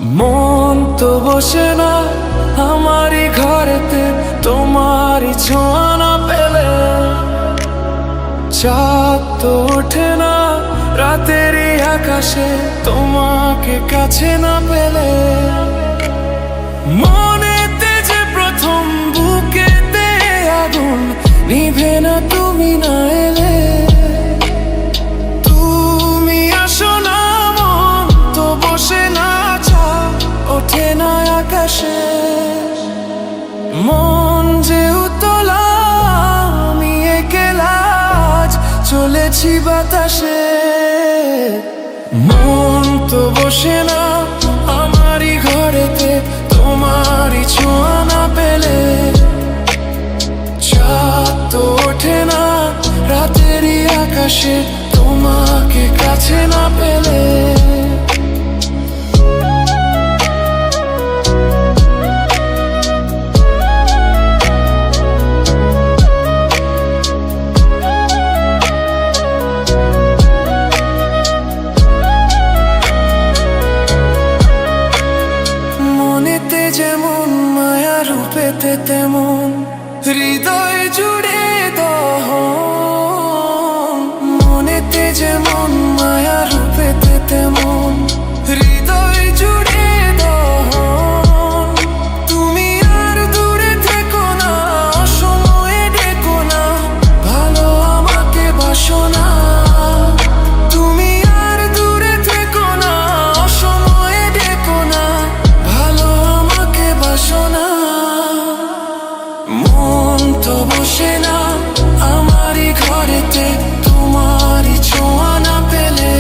মন তো বসে না আমারই ঘরেতে, তোমারই ছোঁয়া না পেলে। চাঁদ তো ওঠে না রাতেরই আকাশে, তোমাকে কাছে না পেলে। মনেতে যে প্রথম বুকেতে আগুন নিভে না তুমি না এলে। তুমি আসো না, মন তো বসে না, চাঁদ ওঠে না আকাশে। মন যে উতলা, আমি একলা আজ চলেছি বাতাসে। মন তো বসে না আমারই ঘরেতে, তোমারই ছোঁয়া না পেলে। চাঁদ তো ওঠে না রাতেরই আকাশে, তোমাকে কাছে না পেলে। মনেতে যেমন মায়া, রূপেতে তেমন হৃদয় জুড়ে দহন। মনেতে যেমন মায়া, রূপেতে তেমন হৃদয় জুড়ে দহন। তুমি আর দূরে থেকো না, অসময়ে ডেকো না, ভালো আমাকে বাসো না। তুমি আর দূরে থেকো না, অসময়ে ডেকো না, ভালো আমাকে বাসো না। মন তো বসে না আমারই ঘরেতে, তোমারই ছোঁয়া না পেলে।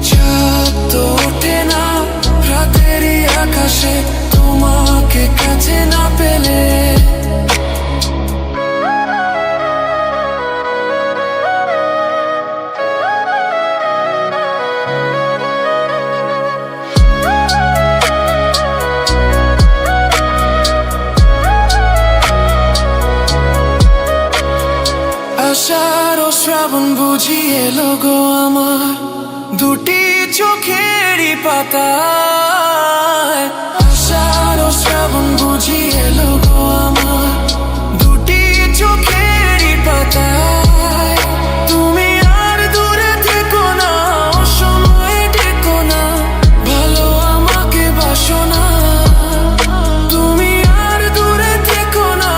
চাঁদ তো ওঠে না রাতেরই আকাশে, তোমাকে কাছে না পেলে। আষাঢ় ও শ্রাবণ বুঝি এলো গো আমার দুটি চোখেরই পাতায়। আষাঢ় ও শ্রাবণ বুঝি এলো গো আমার দুটি চোখেরই পাতায়। তুমি আর দূরে থেকো না, অসময়ে ডেকো না, ভালো আমাকে বাসো না। তুমি আর দূরে থেকো না,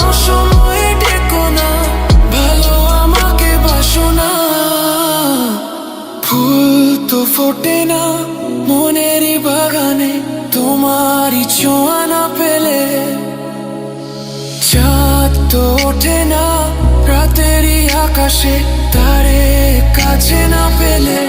অসময়ে ডেকো না, ভালো আমাকে বাসো না। ফুল তো ফোটে না মনেরই বাগানে, তোমারই ছোঁয়া না পেলে। চাঁদ তো ওঠে না রাতেরই আকাশে, তারে কাছে না পেলে।